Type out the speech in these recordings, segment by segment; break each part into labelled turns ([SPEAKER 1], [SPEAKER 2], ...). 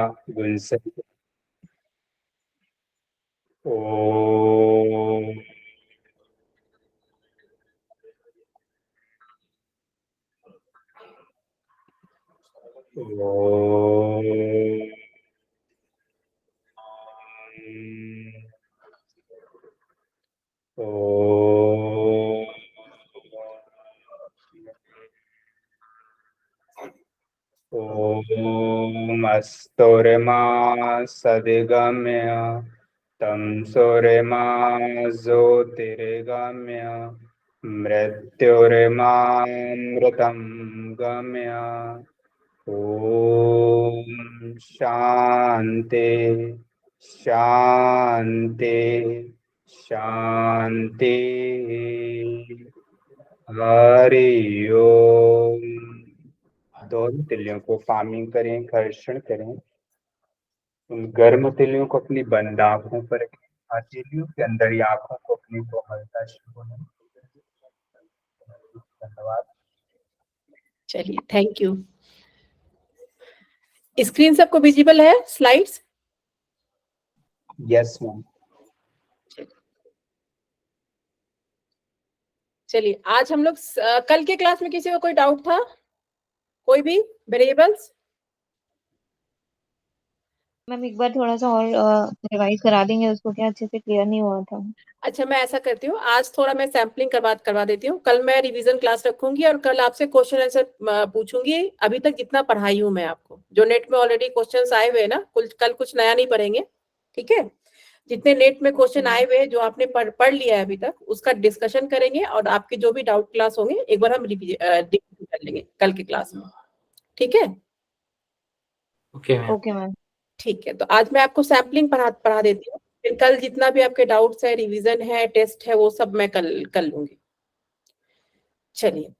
[SPEAKER 1] गुलशन ओम ओम ओम ओम अस्तोरमा सदिगम्य तं सूर्यमा ज्योतिर्गम्य मृत्युर्मामृतं गम्य ओम शांति शांति शांति हरि ओम। दोनों तिलियों को फार्मिंग करें, घर्षण करें। उन गर्म तिलियों को अपनी बंद आंखों पर रखें। तिलियों के अंदर ही आंखों को अपनी को हल्का शुरू होने। धन्यवाद।
[SPEAKER 2] चलिए, थैंक यू। स्क्रीन सबको विजिबल है? स्लाइड्स?
[SPEAKER 1] Yes ma'am.
[SPEAKER 2] चलिए, आज हम लोग कल के क्लास में किसी को कोई डाउट था? कोई भी वेरिएबल्स?
[SPEAKER 3] मैम एक बार थोड़ा सा और रिवाइज करा देंगे उसको, क्या अच्छे से क्लियर नहीं हुआ था।
[SPEAKER 2] अच्छा, मैं ऐसा करती हूँ, आज थोड़ा मैं सैम्पलिंग करवा देती हूँ। कल मैं रिवीजन क्लास रखूंगी और कल आपसे क्वेश्चन आंसर पूछूंगी। अभी तक जितना पढ़ाई हूँ मैं आपको, जो नेट में ऑलरेडी क्वेश्चंस आए हुए हैं ना, कल कुछ नया नहीं पढ़ेंगे, ठीक है? जितने नेट में क्वेश्चन आए हुए हैं जो आपने पढ़ लिया है अभी तक, उसका डिस्कशन करेंगे और आपके जो भी डाउट क्लास होंगे एक बार हम रिवीजन कर लेंगे कल के क्लास में, ठीक है?
[SPEAKER 3] Okay ma'am.
[SPEAKER 2] ठीक है, तो आज मैं आपको सैम्पलिंग पढ़ा देती हूँ, फिर कल जितना भी आपके डाउट्स है, रिवीजन है, टेस्ट है, वो सब मैं कल कर लूंगी। चलिए,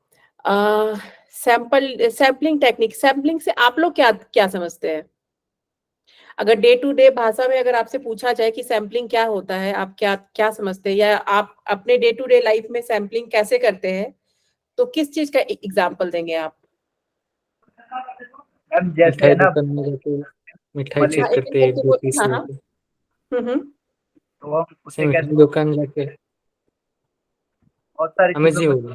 [SPEAKER 2] सैम्पलिंग टेक्निक। सैम्पलिंग से आप लोग क्या क्या समझते हैं? अगर डे टू डे भाषा में अगर आपसे पूछा जाए कि सैम्पलिंग क्या होता है, आप क्या क्या समझते हैं, या आप अपने डे टू डे लाइफ में सैम्पलिंग कैसे करते हैं, तो किस चीज का एग्जाम्पल देंगे आप?
[SPEAKER 4] जैसे ना
[SPEAKER 5] मिठाई चेक करते हैं, 1 2 30
[SPEAKER 2] हाँ,
[SPEAKER 4] तो हम उसे
[SPEAKER 5] मिठाई दुकान जाके
[SPEAKER 4] बहुत सारी चीजों को,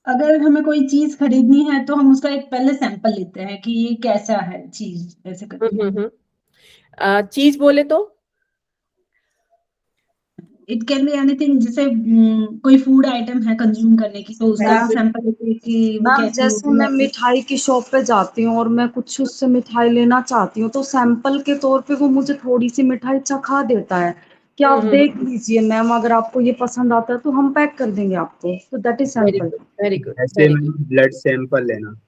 [SPEAKER 6] अगर हमें कोई चीज खरीदनी है तो हम उसका एक पहले सैंपल लेते हैं कि ये कैसा है चीज, ऐसे करके।
[SPEAKER 2] चीज बोले तो
[SPEAKER 6] इट कैन बी एनीथिंग, जैसे कोई फूड आइटम है कंज्यूम करने की, तो उसका सैंपल लेते हैं कि वो कैसी
[SPEAKER 7] जैसे
[SPEAKER 6] होती
[SPEAKER 7] मैं
[SPEAKER 6] है।
[SPEAKER 7] मिठाई की शॉप पे जाती हूँ और मैं कुछ उससे मिठाई लेना चाहती हूँ, तो सैंपल के तौर पे वो मुझे थोड़ी सी मिठाई चखा देता है कि आप देख लीजिए मैम, अगर आपको ये पसंद आता है तो हम पैक कर देंगे आपको, तो that is sample.
[SPEAKER 2] Very good.
[SPEAKER 1] ऐसे में ब्लड सैंपल लेना,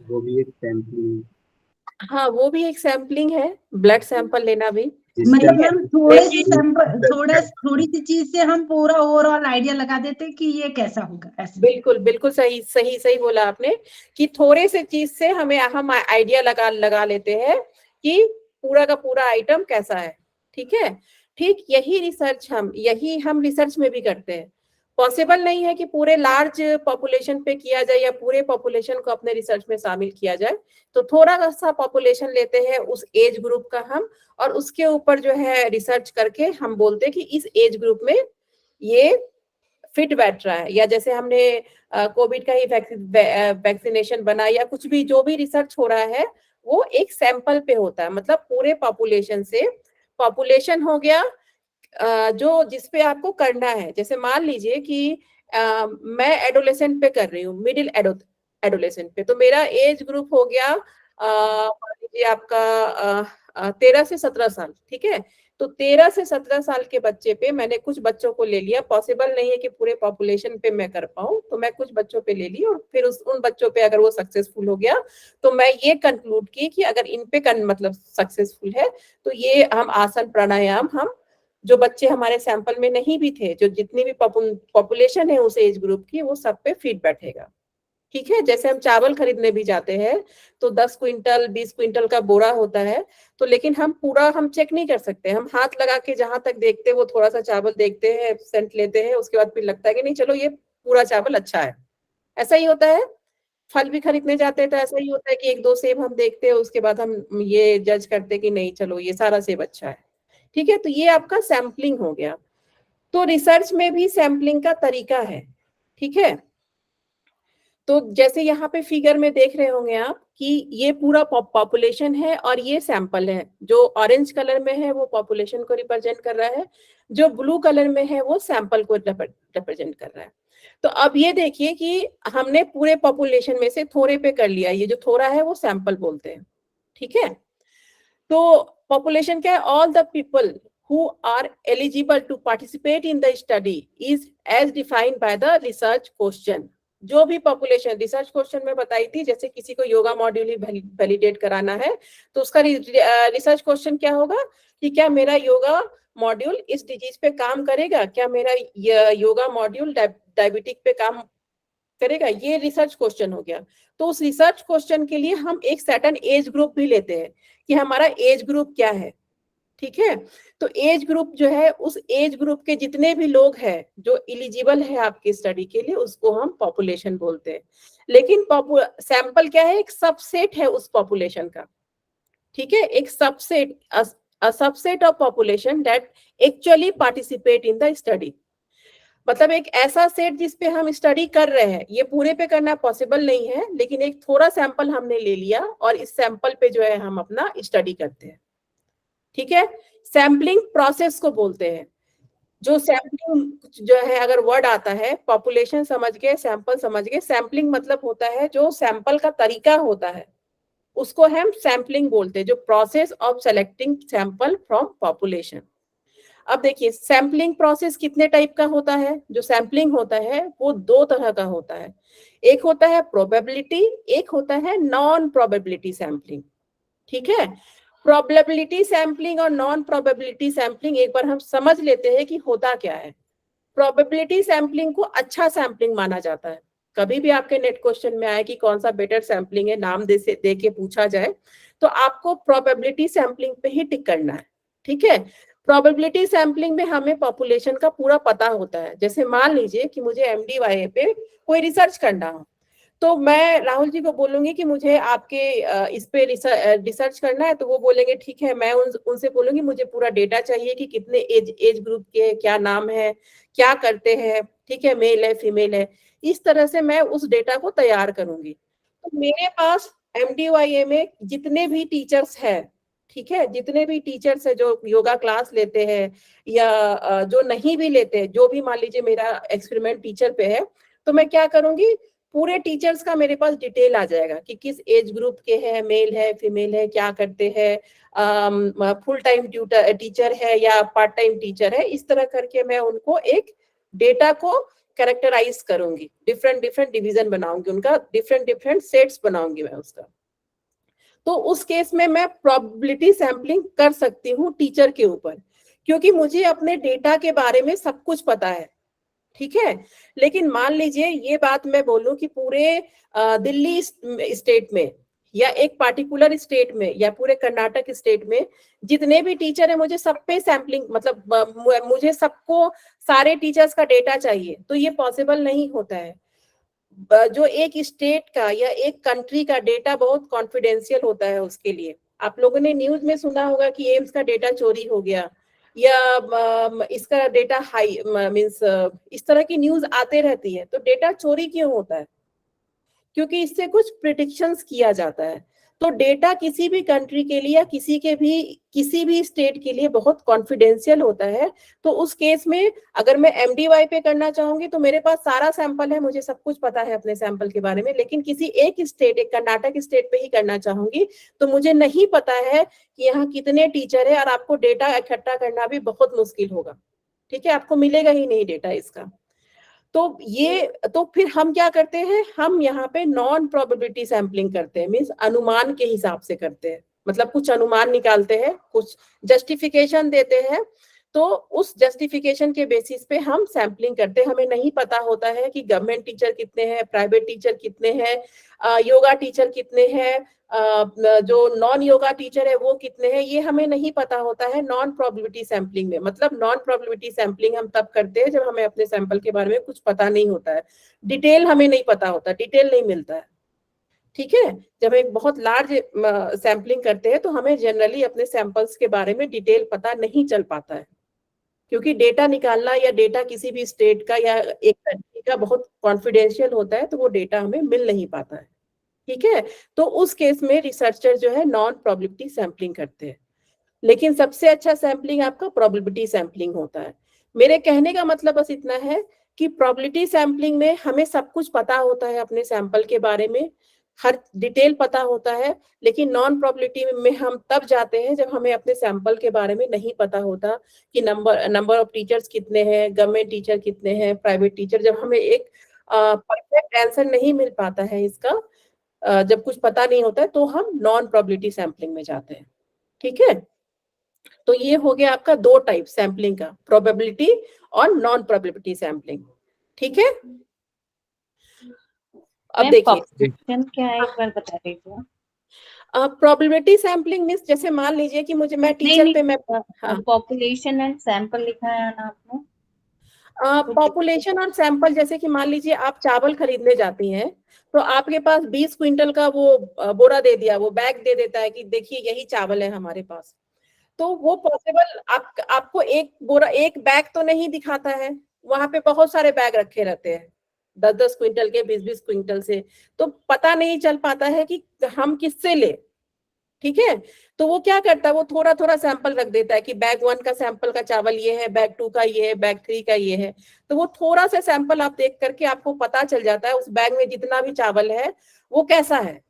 [SPEAKER 1] वो भी एक सैंपलिंग।
[SPEAKER 2] हाँ, वो भी एक सैम्पलिंग है, ब्लड सैंपल लेना भी।
[SPEAKER 6] मतलब मैम थोड़ी सी चीज से हम पूरा ओवरऑल आइडिया लगा देते हैं कि ये कैसा होगा, ऐसे।
[SPEAKER 2] बिल्कुल बिल्कुल सही बोला आपने कि थोड़े से चीज से हम आइडिया लगा लेते हैं कि पूरा का पूरा आइटम कैसा है, ठीक है? ठीक यही हम रिसर्च में भी करते हैं। पॉसिबल नहीं है कि पूरे लार्ज पॉपुलेशन पे किया जाए या पूरे पॉपुलेशन को अपने रिसर्च में शामिल किया जाए, तो थोड़ा सा पॉपुलेशन लेते हैं उस एज ग्रुप का हम, और उसके ऊपर जो है रिसर्च करके हम बोलते हैं कि इस एज ग्रुप में ये फिट बैठ रहा है। या जैसे हमने कोविड का ही वैक्सीनेशन बना, या कुछ भी जो भी रिसर्च हो रहा है वो एक सैंपल पे होता है, मतलब पूरे पॉपुलेशन से। पॉपुलेशन हो गया जो जिसपे आपको करना है। जैसे मान लीजिए कि मैं एडोलेसेंट पे कर रही हूँ, मिडिल एडोलेसेंट पे, तो मेरा एज ग्रुप हो गया मान लीजिए आपका 13 से 17 साल, ठीक है? तो 13 से 17 साल के बच्चे पे मैंने कुछ बच्चों को ले लिया। पॉसिबल नहीं है कि पूरे पॉपुलेशन पे मैं कर पाऊं, तो मैं कुछ बच्चों पे ले ली, और फिर उन बच्चों पे अगर वो सक्सेसफुल हो गया तो मैं ये कंक्लूड की कि अगर इन पे मतलब सक्सेसफुल है, तो ये हम आसन प्राणायाम हम जो बच्चे हमारे सैंपल में नहीं भी थे, जो जितनी भी पॉपुलेशन है उस एज ग्रुप की, वो सब पे फिट बैठेगा, ठीक है? जैसे हम चावल खरीदने भी जाते हैं तो 10 क्विंटल 20 क्विंटल का बोरा होता है, तो लेकिन हम पूरा चेक नहीं कर सकते। हम हाथ लगा के जहां तक देखते हैं वो थोड़ा सा चावल देखते हैं, सेंट लेते हैं, उसके बाद फिर लगता है कि नहीं चलो ये पूरा चावल अच्छा है। ऐसा ही होता है। फल भी खरीदने जाते हैं तो ऐसा ही होता है कि 1-2 सेब हम देखते हैं, उसके बाद हम ये जज करते हैं कि नहीं चलो ये सारा सेब अच्छा है। ठीक है, तो ये आपका सैम्पलिंग हो गया। तो रिसर्च में भी सैम्पलिंग का तरीका है। ठीक है, तो जैसे यहाँ पे फिगर में देख रहे होंगे आप कि ये पूरा पॉपुलेशन है और ये सैंपल है। जो ऑरेंज कलर में है वो पॉपुलेशन को रिप्रेजेंट कर रहा है, जो ब्लू कलर में है वो सैंपल को रिप्रेजेंट कर रहा है। तो अब ये देखिए कि हमने पूरे पॉपुलेशन में से थोड़े पे कर लिया, ये जो थोड़ा है वो सैंपल बोलते हैं। ठीक है, तो पॉपुलेशन क्या है, all the people who are eligible to participate in the study is as defined by the research question। जो भी पॉपुलेशन रिसर्च क्वेश्चन में बताई थी, जैसे किसी को योगा मॉड्यूल ही वैलिडेट कराना है तो उसका रिसर्च क्वेश्चन क्या होगा कि क्या मेरा योगा मॉड्यूल इस डिजीज पे काम करेगा, क्या मेरा योगा मॉड्यूल डायबिटिक पे काम करेगा, ये रिसर्च क्वेश्चन हो गया। तो उस रिसर्च क्वेश्चन के लिए हम एक सर्टेन एज ग्रुप भी लेते हैं कि हमारा एज ग्रुप क्या है। ठीक है, तो एज ग्रुप जो है, उस एज ग्रुप के जितने भी लोग हैं जो एलिजिबल है आपकी स्टडी के लिए, उसको हम पॉपुलेशन बोलते हैं। लेकिन सैंपल क्या है, एक सबसेट है उस पॉपुलेशन का। ठीक है, एक subset, a subset of population that actually participate in the study. मतलब एक ऐसा सेट जिसपे हम स्टडी कर रहे हैं, ये पूरे पे करना पॉसिबल नहीं है, लेकिन एक थोड़ा सैंपल हमने ले लिया और इस सैंपल पे जो है हम अपना स्टडी करते हैं। ठीक है, सैम्पलिंग प्रोसेस को बोलते हैं। जो सैम्पलिंग जो है, अगर वर्ड आता है, पॉपुलेशन समझ गए, सैंपल समझ गए, सैम्पलिंग मतलब होता है जो सैंपल का तरीका होता है, उसको हम सैम्पलिंग बोलते हैं, जो process of selecting sample from population. अब देखिए सैम्पलिंग प्रोसेस कितने टाइप का होता है। जो सैम्पलिंग होता है वो 2 तरह का होता है, एक होता है प्रोबेबिलिटी, एक होता है नॉन प्रोबेबिलिटी सैम्पलिंग। ठीक है, प्रोबेबिलिटी सैम्पलिंग और नॉन प्रोबेबिलिटी सैम्पलिंग एक बार हम समझ लेते हैं कि होता क्या है। प्रोबेबिलिटी सैम्पलिंग को अच्छा सैम्पलिंग माना जाता है। कभी भी आपके नेट क्वेश्चन में आए कि कौन सा बेटर सैम्पलिंग है, नाम दे के पूछा जाए, तो आपको प्रोबेबिलिटी सैम्पलिंग पे ही टिक करना है। ठीक है, प्रोबेबिलिटी सैम्पलिंग में हमें पॉपुलेशन का पूरा पता होता है। जैसे मान लीजिए कि मुझे MDYA पे कोई रिसर्च करना हो, तो मैं राहुल जी को बोलूंगी कि मुझे आपके इस पे रिसर्च करना है, तो वो बोलेंगे ठीक है। मैं उनसे बोलूंगी मुझे पूरा डेटा चाहिए कि कितने एज ग्रुप के, क्या नाम है, क्या करते हैं, ठीक है, मेल है फीमेल है, इस तरह से मैं उस डेटा को तैयार करूंगी। तो मेरे पास MDYA में जितने भी टीचर्स हैं, ठीक है, जितने भी टीचर्स है जो योगा क्लास लेते हैं या जो नहीं भी लेते, जो भी मान लीजिए मेरा एक्सपेरिमेंट टीचर पे है, तो मैं क्या करूंगी, पूरे टीचर्स का मेरे पास डिटेल आ जाएगा कि किस एज ग्रुप के हैं, मेल है फीमेल है, क्या करते हैं, फुल टाइम टीचर है या पार्ट टाइम टीचर है। इस तरह करके मैं उनको एक डेटा को कैरेक्टराइज करूंगी, डिफरेंट डिफरेंट डिवीजन बनाऊंगी, उनका डिफरेंट डिफरेंट सेट्स बनाऊंगी मैं उसका। तो उस केस में मैं प्रोबेबिलिटी सैम्पलिंग कर सकती हूँ टीचर के ऊपर, क्योंकि मुझे अपने डेटा के बारे में सब कुछ पता है। ठीक है, लेकिन मान लीजिए ये बात मैं बोलूं कि पूरे दिल्ली स्टेट में या एक पार्टिकुलर स्टेट में या पूरे कर्नाटक स्टेट में जितने भी टीचर है, मुझे सब पे सैम्पलिंग, मतलब मुझे सबको सारे टीचर्स का डेटा चाहिए, तो ये पॉसिबल नहीं होता है। जो एक स्टेट का या एक कंट्री का डेटा बहुत कॉन्फिडेंशियल होता है, उसके लिए आप लोगों ने न्यूज में सुना होगा कि एम्स का डेटा चोरी हो गया या इसका डेटा हाई मींस इस तरह की न्यूज आते रहती है। तो डेटा चोरी क्यों होता है? क्योंकि इससे कुछ प्रिडिक्शंस किया जाता है। तो डेटा किसी भी कंट्री के लिए या किसी भी स्टेट के लिए बहुत कॉन्फिडेंशियल होता है। तो उस केस में अगर मैं MDY पे करना चाहूंगी तो मेरे पास सारा सैंपल है, मुझे सब कुछ पता है अपने सैंपल के बारे में, लेकिन किसी एक स्टेट, एक कर्नाटक स्टेट पे ही करना चाहूंगी तो मुझे नहीं पता है कि यहाँ कितने टीचर है और आपको डेटा इकट्ठा करना भी बहुत मुश्किल होगा। ठीक है, आपको मिलेगा ही नहीं डेटा इसका। तो फिर हम क्या करते हैं, हम यहाँ पे नॉन प्रोबेबिलिटी सैम्पलिंग करते हैं, मींस अनुमान के हिसाब से करते हैं। मतलब कुछ अनुमान निकालते हैं, कुछ जस्टिफिकेशन देते हैं, तो उस जस्टिफिकेशन के बेसिस पे हम सैम्पलिंग करते हैं। हमें नहीं पता होता है कि गवर्नमेंट टीचर कितने हैं, प्राइवेट टीचर कितने हैं, योगा टीचर कितने हैं, जो नॉन योगा टीचर है वो कितने हैं, ये हमें नहीं पता होता है नॉन प्रोबेबिलिटी सैम्पलिंग में। मतलब नॉन प्रोबेबिलिटी सैम्पलिंग हम तब करते हैं जब हमें अपने सैंपल के बारे में कुछ पता नहीं होता है, डिटेल हमें नहीं पता होता, डिटेल नहीं मिलता है। ठीक है। जब एक बहुत लार्ज सैम्पलिंग करते हैं तो हमें जनरली अपने सैंपल्स के बारे में डिटेल पता नहीं चल पाता है, क्योंकि डेटा निकालना या डेटा किसी भी स्टेट का या एक कंट्री का बहुत कॉन्फिडेंशियल होता है, तो वो डेटा हमें मिल नहीं पाता है। ठीक है, तो उस केस में रिसर्चर जो है नॉन प्रोबेबिलिटी सैम्पलिंग करते हैं। लेकिन सबसे अच्छा सैम्पलिंग आपका प्रोबेबिलिटी सैम्पलिंग होता है। मेरे कहने का मतलब बस इतना है कि प्रोबेबिलिटी सैम्पलिंग में हमें सब कुछ पता होता है अपने सैंपल के बारे में, हर डिटेल पता होता है। लेकिन नॉन प्रोबेबिलिटी में हम तब जाते हैं जब हमें अपने सैंपल के बारे में नहीं पता होता कि नंबर ऑफ टीचर्स कितने हैं, गवर्नमेंट टीचर कितने हैं, प्राइवेट टीचर। जब हमें एक परफेक्ट आंसर नहीं मिल पाता है इसका, जब कुछ पता नहीं होता है, तो हम नॉन प्रोबेबिलिटी सैम्पलिंग में जाते हैं। ठीक है, तो ये हो गया आपका दो टाइप सैम्पलिंग का, प्रोबेबिलिटी और नॉन प्रोबेबिलिटी सैम्पलिंग। ठीक है, अब देखिए
[SPEAKER 3] पॉपुलेशन क्या है, एक बार बता दीजिए।
[SPEAKER 2] प्रोबेबिलिटी सैम्पलिंग मींस जैसे मान लीजिए कि मुझे मैं टीचर पे मैं
[SPEAKER 3] पॉपुलेशन एंड सैंपल लिखा है ना आपने।
[SPEAKER 2] पॉपुलेशन और सैंपल, जैसे कि मान लीजिए आप चावल खरीदने जाती हैं, तो आपके पास 20 क्विंटल का वो बोरा दे दिया, वो बैग दे देता है कि देखिए यही चावल है हमारे पास। तो वो पॉसिबल आपको एक बोरा, एक बैग तो नहीं दिखाता है, वहां पे बहुत सारे बैग रखे रहते हैं 10-10 क्विंटल के, 20-20 क्विंटल से, तो पता नहीं चल पाता है कि हम किससे ले। ठीक है, तो वो क्या करता है, वो थोड़ा थोड़ा सैंपल रख देता है कि बैग 1 का सैंपल का चावल ये है, बैग 2 का ये है, बैग 3 का ये है। तो वो थोड़ा सा सैंपल आप देख करके आपको पता चल जाता है उस बैग में जितना भी चावल है वो कैसा है।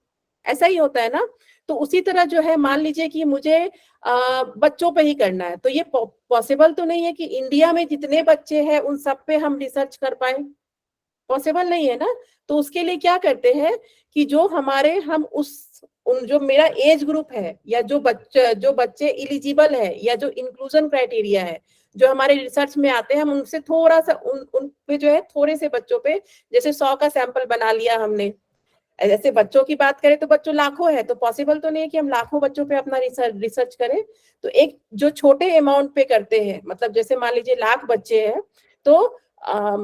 [SPEAKER 2] ऐसा ही होता है ना। तो उसी तरह जो है, मान लीजिए कि मुझे बच्चों पे ही करना है, तो ये पॉसिबल तो नहीं है कि इंडिया में जितने बच्चे हैं उन सब पे हम रिसर्च कर पाए, पॉसिबल नहीं है ना। तो उसके लिए क्या करते हैं कि जो हमारे हम जो मेरा एज ग्रुप है, या जो बच्चे इलिजिबल है, या जो इंक्लूजन क्राइटेरिया है, जो हमारे रिसर्च में आते हैं, हम उनसे थोड़ा सा उन पे जो है, थोड़े से बच्चों पे, जैसे 100 का सैंपल बना लिया हमने। ऐसे बच्चों की बात करें तो बच्चों लाखों है, तो पॉसिबल तो नहीं है कि हम लाखों बच्चों पे अपना रिसर्च करें। तो एक जो छोटे अमाउंट पे करते हैं, मतलब जैसे मान लीजिए 1,00,000 बच्चे हैं, तो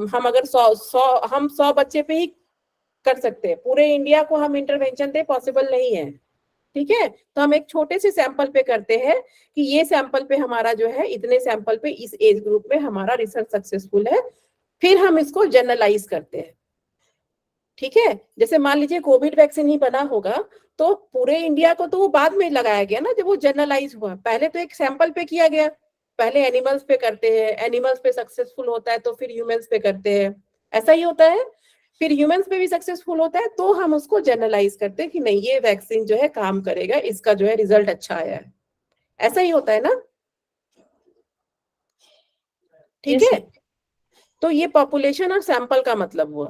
[SPEAKER 2] हम अगर 100 बच्चे पे ही कर सकते हैं, पूरे इंडिया को हम इंटरवेंशन दे पॉसिबल नहीं है। ठीक है, तो हम एक छोटे से सैंपल पे करते हैं कि ये सैंपल पे हमारा जो है, इतने सैंपल पे इस एज ग्रुप में हमारा रिसर्च सक्सेसफुल है, फिर हम इसको जनरलाइज करते हैं। ठीक है, जैसे मान लीजिए कोविड वैक्सीन ही बना होगा, तो पूरे इंडिया को तो वो बाद में लगाया गया ना, जब वो जनरलाइज हुआ। पहले तो एक सैंपल पे किया गया, पहले एनिमल्स पे करते हैं, एनिमल्स पे सक्सेसफुल होता है तो फिर ह्यूमंस पे करते हैं, ऐसा ही होता है। फिर ह्यूमंस पे भी सक्सेसफुल होता है तो हम उसको जनरलाइज करते हैं कि नहीं, ये वैक्सीन जो है काम करेगा, इसका जो है रिजल्ट अच्छा आया है, ऐसा ही होता है ना। ठीक है, तो ये पॉपुलेशन और सैंपल का मतलब हुआ।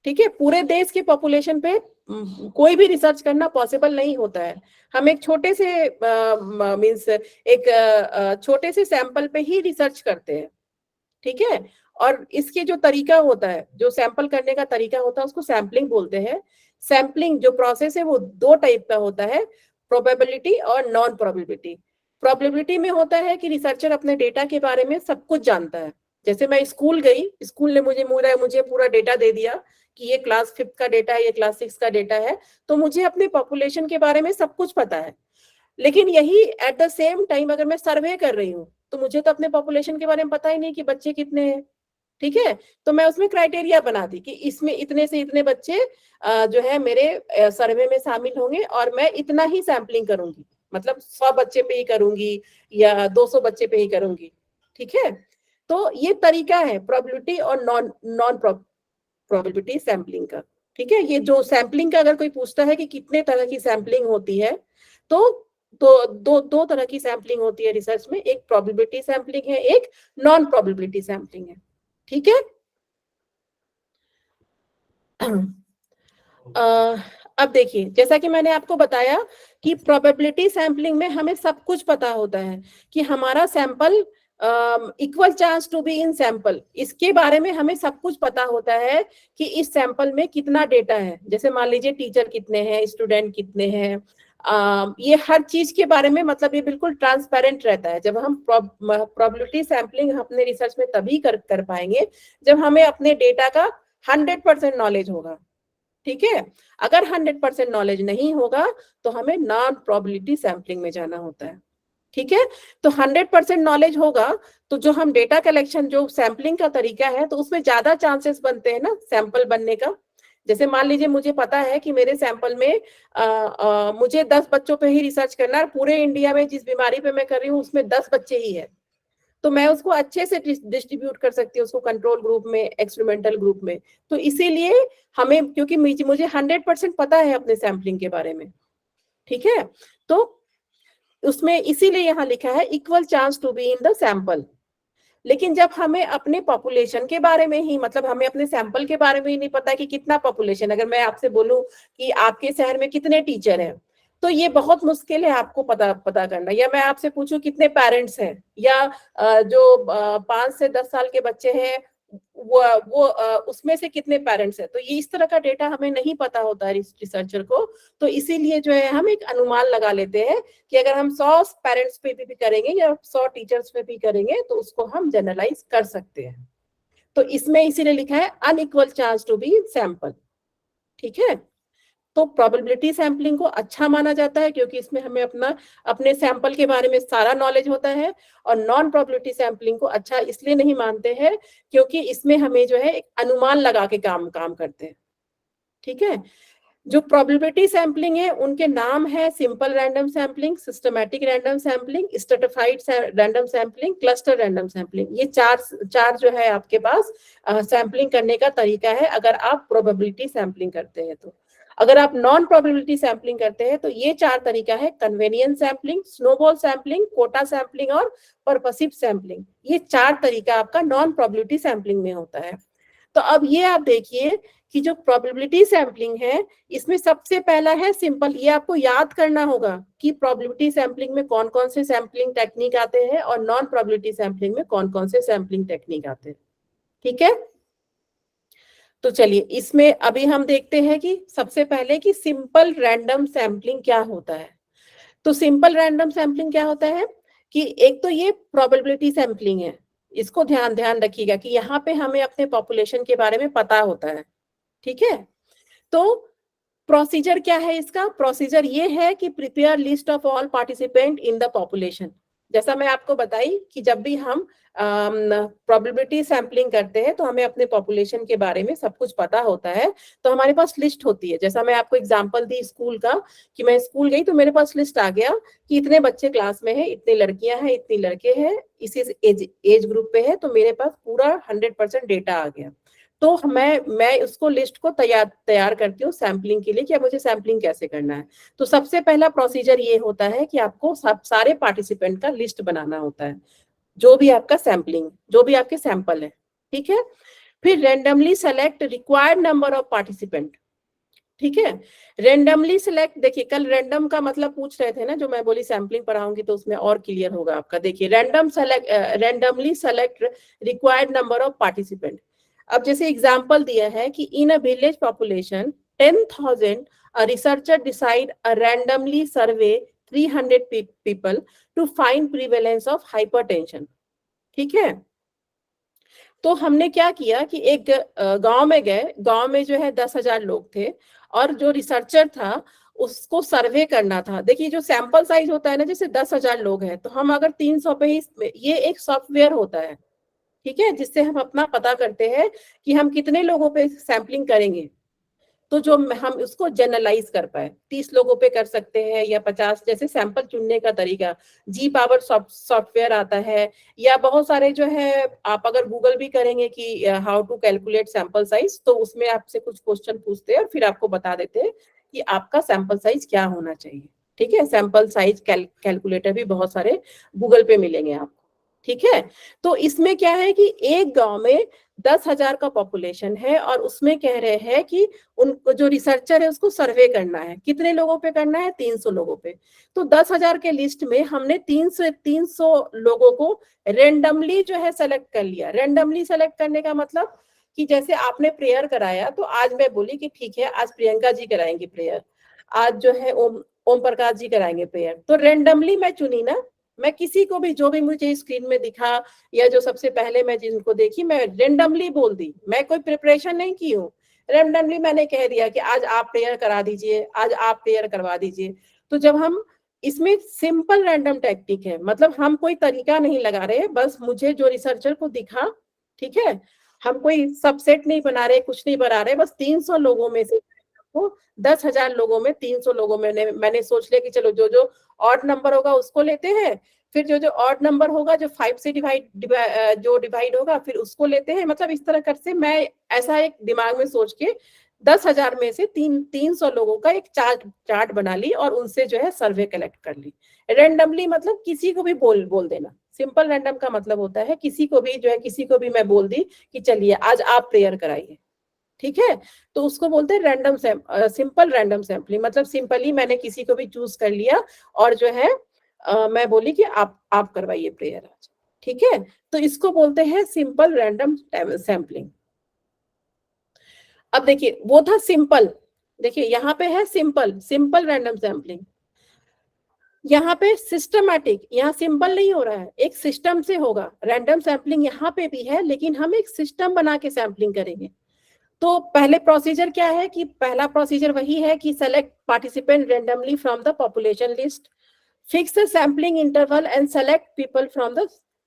[SPEAKER 2] ठीक है, पूरे देश के पॉपुलेशन पे कोई भी रिसर्च करना पॉसिबल नहीं होता है। हम एक छोटे से मींस एक छोटे से सैंपल पे ही रिसर्च करते हैं। ठीक है, और इसके जो तरीका होता है, जो सैंपल करने का तरीका होता है, उसको सैम्पलिंग बोलते हैं। सैम्पलिंग जो प्रोसेस है वो दो टाइप का होता है, प्रोबेबिलिटी और नॉन प्रोबेबिलिटी। प्रोबेबिलिटी में होता है कि रिसर्चर अपने डेटा के बारे में सब कुछ जानता है। जैसे मैं स्कूल गई, स्कूल ने मुझे पूरा डेटा दे दिया कि ये क्लास 5th का डेटा है, ये क्लास 6 का डेटा है, तो मुझे अपने पॉपुलेशन के बारे में सब कुछ पता है। लेकिन यही एट द सेम टाइम अगर मैं सर्वे कर रही हूँ, तो मुझे तो अपने पॉपुलेशन के बारे में पता ही नहीं कि बच्चे कितने हैं। ठीक है, तो मैं उसमें क्राइटेरिया बना दी कि इसमें इतने से इतने बच्चे जो है मेरे सर्वे में शामिल होंगे, और मैं इतना ही सैम्पलिंग करूंगी, मतलब 100 बच्चे पे ही करूंगी या 200 बच्चे पे ही करूंगी। ठीक है, तो ये तरीका है प्रोबेबिलिटी और नॉन प्रोबेबिलिटी सैम्पलिंग का। ठीक है, ये जो सैम्पलिंग का अगर कोई पूछता है कि कितने तरह की सैम्पलिंग होती है, तो दो तरह की सैम्पलिंग होती है रिसर्च में, एक प्रोबेबिलिटी सैम्पलिंग है, एक नॉन प्रोबेबिलिटी सैम्पलिंग है। ठीक है, अब देखिए, जैसा कि मैंने आपको बताया कि प्रोबेबिलिटी सैम्पलिंग में हमें सब कुछ पता होता है कि हमारा sample equal chance to be in sample, इसके बारे में हमें सब कुछ पता होता है कि इस सैंपल में कितना डेटा है। जैसे मान लीजिए टीचर कितने हैं, स्टूडेंट कितने हैं, ये हर चीज के बारे में, मतलब ये बिल्कुल ट्रांसपेरेंट रहता है। जब हम प्रोबेबिलिटी सैम्पलिंग अपने रिसर्च में तभी कर पाएंगे जब हमें अपने डेटा का 100% नॉलेज होगा। ठीक है। अगर 100% नॉलेज नहीं होगा तो हमें नॉन प्रोबेबिलिटी सैंपलिंग में जाना होता है। ठीक है, तो 100% नॉलेज होगा तो जो हम डेटा कलेक्शन, जो सैंपलिंग का तरीका है, तो उसमें ज्यादा चांसेस बनते हैं ना सैंपल बनने का। जैसे मान लीजिए मुझे पता है कि मेरे सैंपल में मुझे 10 बच्चों पे ही रिसर्च करना है, पूरे इंडिया में जिस बीमारी पे मैं कर रही हूँ उसमें 10 बच्चे ही है, तो मैं उसको अच्छे से डिस्ट्रीब्यूट कर सकती हूँ, उसको कंट्रोल ग्रुप में, एक्सपेरिमेंटल ग्रुप में। तो इसीलिए हमें, क्योंकि मुझे 100% पता है अपने सैंपलिंग के बारे में, ठीक है, तो उसमें इसीलिए यहाँ लिखा है equal chance to be in the sample. लेकिन जब हमें अपने पॉपुलेशन के बारे में ही, मतलब हमें अपने सैंपल के बारे में ही नहीं पता कि कितना पॉपुलेशन, अगर मैं आपसे बोलूं कि आपके शहर में कितने टीचर हैं, तो ये बहुत मुश्किल है आपको पता करना। या मैं आपसे पूछूं कितने पेरेंट्स हैं, या जो 5 से 10 साल के बच्चे हैं वो उसमें से कितने पेरेंट्स हैं, तो ये इस तरह का डेटा हमें नहीं पता होता है रिसर्चर को। तो इसीलिए जो है हम एक अनुमान लगा लेते हैं कि अगर हम 100 पेरेंट्स पे भी करेंगे या 100 टीचर्स पे भी करेंगे तो उसको हम जनरलाइज कर सकते हैं। तो इसमें इसीलिए लिखा है unequal chance to be sample. ठीक है, तो प्रोबेबिलिटी सैंपलिंग को अच्छा माना जाता है क्योंकि इसमें हमें अपने सैंपल के बारे में सारा नॉलेज होता है। और नॉन प्रोबेबिलिटी सैंपलिंग को अच्छा इसलिए नहीं मानते हैं क्योंकि इसमें हमें जो है एक अनुमान लगा के काम करते हैं। ठीक है, जो प्रोबेबिलिटी सैंपलिंग है उनके नाम है simple random sampling, systematic random sampling, stratified random sampling, cluster random sampling. ये चार जो है आपके पास सैंपलिंग करने का तरीका है अगर आप प्रोबेबिलिटी सैंपलिंग करते हैं। तो अगर आप नॉन प्रोबेबिलिटी सैंपलिंग करते हैं तो ये 4 तरीका है, convenience sampling, snowball sampling, quota sampling और पर्पसिव सैंपलिंग। ये 4 तरीका आपका नॉन प्रोबेबिलिटी सैंपलिंग में होता है। तो अब ये आप देखिए कि जो प्रोबेबिलिटी सैंपलिंग है इसमें सबसे पहला है सिंपल। ये आपको याद करना होगा कि प्रोबेबिलिटी सैंपलिंग में कौन कौन से सैंपलिंग टेक्निक आते हैं और नॉन प्रोबेबिलिटी सैंपलिंग में कौन कौन से सैंपलिंग टेक्निक आते हैं। ठीक है, तो चलिए इसमें अभी हम देखते हैं कि सबसे पहले कि सिंपल रैंडम सैंपलिंग क्या होता है। तो सिंपल रैंडम सैंपलिंग क्या होता है कि एक तो ये प्रोबेबिलिटी सैंपलिंग है, इसको ध्यान रखिएगा कि यहाँ पे हमें अपने पॉपुलेशन के बारे में पता होता है। ठीक है, तो प्रोसीजर क्या है इसका? प्रोसीजर ये है कि prepare list of all participant in the population. जैसा मैं आपको बताई कि जब भी हम प्रोबेबिलिटी सैंपलिंग करते हैं तो हमें अपने पॉपुलेशन के बारे में सब कुछ पता होता है, तो हमारे पास लिस्ट होती है। जैसा मैं आपको एग्जांपल दी स्कूल का कि मैं स्कूल गई तो मेरे पास लिस्ट आ गया कि इतने बच्चे क्लास में हैं, इतनी लड़कियां हैं, इतनी लड़के हैं, इसी एज ग्रुप पे है, तो मेरे पास पूरा 100% डेटा आ गया। तो मैं उसको लिस्ट को तैयार करती हूँ सैंपलिंग के लिए कि मुझे सैंपलिंग कैसे करना है। तो सबसे पहला प्रोसीजर ये होता है कि आपको सारे पार्टिसिपेंट का लिस्ट बनाना होता है, जो भी आपका सैंपलिंग, जो भी आपके सैंपल है। ठीक है, फिर randomly select required number of participant. ठीक है, रेंडमली सिलेक्ट, देखिए कल रैंडम का मतलब पूछ रहे थे ना, जो मैं बोली सैंपलिंग पढ़ाऊंगी तो उसमें और क्लियर होगा आपका। देखिए randomly select required number of participant. अब जैसे एग्जांपल दिया है कि in a village population 10,000 a researcher decide a randomly survey 300 people to find prevalence of hypertension। ठीक है, तो हमने क्या किया कि एक गांव में गए, गांव में जो है 10,000 लोग थे और जो रिसर्चर था उसको सर्वे करना था। देखिए जो सैंपल साइज होता है ना, जैसे 10,000 लोग हैं तो हम अगर 300 पे ही, ये एक सॉफ्टवेयर होता है, ठीक है, जिससे हम अपना पता करते हैं कि हम कितने लोगों पे सैंपलिंग करेंगे, तो जो हम उसको जनरलाइज कर पाए। 30 लोगों पे कर सकते हैं या 50, जैसे सैंपल चुनने का तरीका। जी पावर सॉफ्टवेयर आता है, या बहुत सारे जो है, आप अगर गूगल भी करेंगे कि how to calculate sample size, तो उसमें आपसे कुछ क्वेश्चन पूछते हैं और फिर आपको बता देते हैं कि आपका सैंपल साइज क्या होना चाहिए। ठीक है, सैंपल साइज कैलकुलेटर भी बहुत सारे गूगल पे मिलेंगे आपको। ठीक है, तो इसमें क्या है कि एक गांव में 10,000 का पॉपुलेशन है और उसमें कह रहे हैं कि उनको, जो रिसर्चर है उसको सर्वे करना है। कितने लोगों पे करना है? 300 लोगों पे। तो 10,000 के लिस्ट में हमने 300 लोगों को रेंडमली जो है सेलेक्ट कर लिया। रेंडमली सेलेक्ट करने का मतलब कि जैसे आपने प्रेयर कराया तो आज मैं बोली कि ठीक है आज प्रियंका जी कराएंगे प्रेयर, आज जो है ओम प्रकाश जी कराएंगे प्रेयर, तो रेंडमली मैं चुनी ना। मैं किसी को भी, जो भी मुझे स्क्रीन में दिखा या जो सबसे पहले मैं जिनको देखी, मैं रेंडमली बोल दी, मैं कोई प्रिपरेशन नहीं की हूँ, रैंडमली मैंने कह दिया कि आज आप प्रेयर करा दीजिए, आज आप प्रेयर करवा दीजिए। तो जब हम इसमें सिंपल रैंडम टेक्निक है, मतलब हम कोई तरीका नहीं लगा रहे, बस मुझे जो रिसर्चर को दिखा, ठीक है, हम कोई सबसेट नहीं बना रहे, कुछ नहीं बना रहे, बस 300 लोगों में से वो 10,000 लोगों में 300 लोगों में मैंने सोच लिया कि चलो जो जो ऑड नंबर होगा उसको लेते हैं, फिर जो जो ऑड नंबर होगा जो 5 से डिवाइड होगा फिर उसको लेते हैं। मतलब इस तरह कर से मैं ऐसा एक दिमाग में सोच के 10,000 में से 300 लोगों का एक चार्ट बना ली और उनसे जो है सर्वे कलेक्ट कर ली रेंडमली। मतलब किसी को भी बोल देना। सिंपल रैंडम का मतलब होता है किसी को भी जो है, किसी को भी मैं बोल दी कि चलिए आज आप प्रेयर कराइए, ठीक है, तो उसको बोलते हैं रैंडम सिंपल रैंडम सैम्पलिंग। मतलब सिंपली मैंने किसी को भी चूज कर लिया और जो है मैं बोली कि आप करवाइए प्रेयर आज, ठीक है, तो इसको बोलते हैं सिंपल रैंडम सैम्पलिंग। अब देखिए वो था सिंपल, देखिए यहाँ पे है सिंपल रैंडम सैम्पलिंग, यहाँ पे सिस्टमैटिक, यहाँ सिंपल नहीं हो रहा है, एक सिस्टम से होगा। रैंडम सैम्पलिंग यहाँ पे भी है लेकिन हम एक सिस्टम बना के सैम्पलिंग करेंगे। तो पहले प्रोसीजर क्या है कि पहला प्रोसीजर वही है कि select participant randomly from the population list, fix the sampling interval and select people from the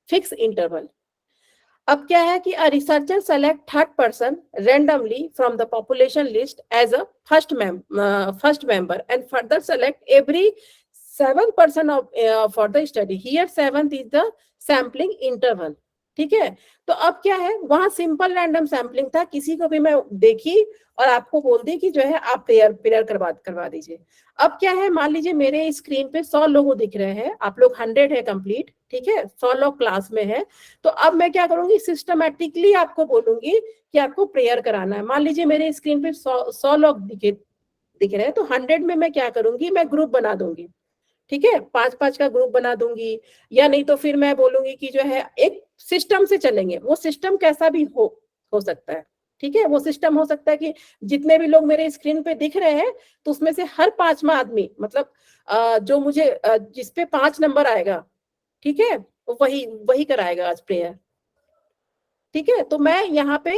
[SPEAKER 2] fixed interval. अब क्या है कि a researcher select third person randomly from the population list as a first member and further select every 7th person for the study. Here 7th is the sampling interval, ठीक है। तो अब क्या है, वहां सिंपल रैंडम सैम्पलिंग था, किसी को भी मैं देखी और आपको बोल दी कि जो है आप प्रेयर करवा दीजिए। अब क्या है, मान लीजिए मेरे स्क्रीन पे 100 लोग दिख रहे हैं, आप लोग 100 है कंप्लीट, ठीक है, 100 लोग क्लास में है। तो अब मैं क्या करूंगी, सिस्टमैटिकली आपको बोलूंगी कि आपको प्रेयर कराना है। मान लीजिए मेरे स्क्रीन पे 100 लोग दिख रहे हैं, तो 100 में मैं क्या करूंगी, मैं ग्रुप बना दूंगी, ठीक है, 5-5 का ग्रुप बना दूंगी, या नहीं तो फिर मैं बोलूंगी कि जो है एक सिस्टम से चलेंगे। वो सिस्टम कैसा भी हो सकता है, ठीक है, वो सिस्टम हो सकता है कि जितने भी लोग मेरे स्क्रीन पे दिख रहे हैं तो उसमें से हर 5वां आदमी, मतलब जो मुझे जिसपे 5 नंबर आएगा, ठीक है, वही कराएगा आज प्रेयर, ठीक है। तो मैं यहाँ पे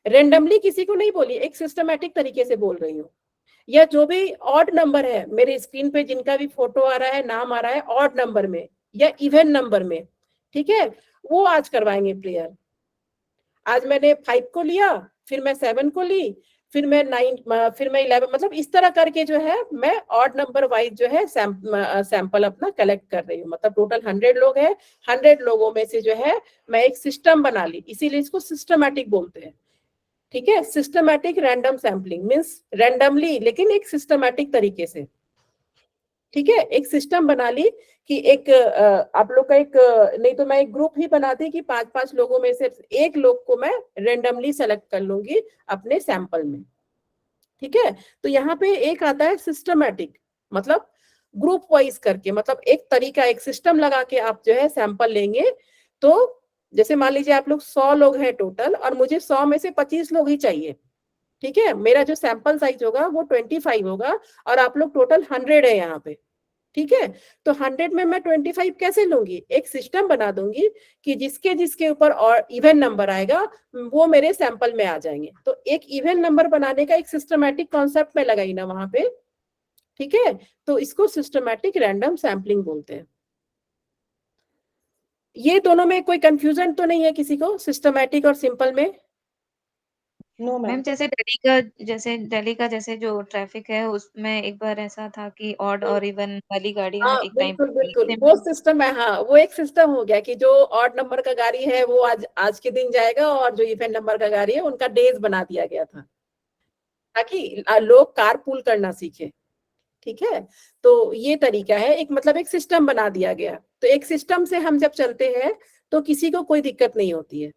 [SPEAKER 2] रेंडमली किसी को नहीं बोली, एक सिस्टमैटिक तरीके से बोल रही हूँ। या जो भी ऑड नंबर है मेरे स्क्रीन पे, जिनका भी फोटो आ रहा है, नाम आ रहा है ऑड नंबर में या इवन नंबर में, ठीक है, वो आज करवाएंगे प्रेयर। आज मैंने 5 को लिया, फिर मैं 7 को ली, फिर मैं 9, फिर मैं 11, मतलब इस तरह करके जो है मैं ऑड नंबर वाइज जो है सैंपल अपना कलेक्ट कर रही हूँ। मतलब टोटल 100 लोग हैं, 100 लोगों में से जो है मैं एक सिस्टम बना ली, इसीलिए इसको सिस्टमैटिक बोलते हैं, ठीक है। Systematic random sampling means randomly लेकिन एक सिस्टमैटिक तरीके से, ठीक है, एक सिस्टम बना ली कि एक आप लोग का एक, नहीं तो मैं एक ग्रुप ही बनाती कि 5-5 लोगों में से एक लोग को मैं रेंडमली सेलेक्ट कर लूंगी अपने सैंपल में, ठीक है। तो यहाँ पे एक आता है सिस्टमैटिक, मतलब ग्रुप वाइज करके, मतलब एक तरीका, एक सिस्टम लगा के आप जो है सैंपल लेंगे। तो जैसे मान लीजिए आप लोग 100 लोग हैं टोटल और मुझे 100 में से 25 लोग ही चाहिए, ठीक है, मेरा जो सैंपल साइज होगा वो 25 होगा और आप लोग टोटल 100 है यहाँ पे, ठीक है। तो 100 में मैं 25 कैसे लूंगी, एक सिस्टम बना दूंगी कि जिसके ऊपर और इवन नंबर आएगा वो मेरे सैंपल में आ जाएंगे। तो एक इवन नंबर बनाने का एक सिस्टमैटिक कॉन्सेप्ट में लगाई ना वहां पे, ठीक है, तो इसको सिस्टमैटिक रैंडम सैम्पलिंग बोलते हैं। ये दोनों में कोई कंफ्यूजन तो नहीं है किसी को, सिस्टमैटिक और सिंपल में?
[SPEAKER 6] No
[SPEAKER 3] ma'am
[SPEAKER 6] ma'am.
[SPEAKER 3] दिल्ली का जैसे जो ट्रैफिक है उसमें एक बार ऐसा था कि ऑड और इवन वाली गाड़ियां
[SPEAKER 2] हाँ
[SPEAKER 3] एक टाइम
[SPEAKER 2] बिल्कुल वो सिस्टम है, हाँ वो एक सिस्टम हो गया कि जो ऑड नंबर का गाड़ी है वो आज के दिन जाएगा और जो इवन नंबर का गाड़ी है उनका डेज बना दिया गया था ताकि लोग कार पूल करना सीखे, ठीक है। तो ये तरीका है, एक मतलब एक सिस्टम बना दिया गया। तो एक सिस्टम से हम जब चलते हैं तो किसी को कोई दिक्कत नहीं होती है।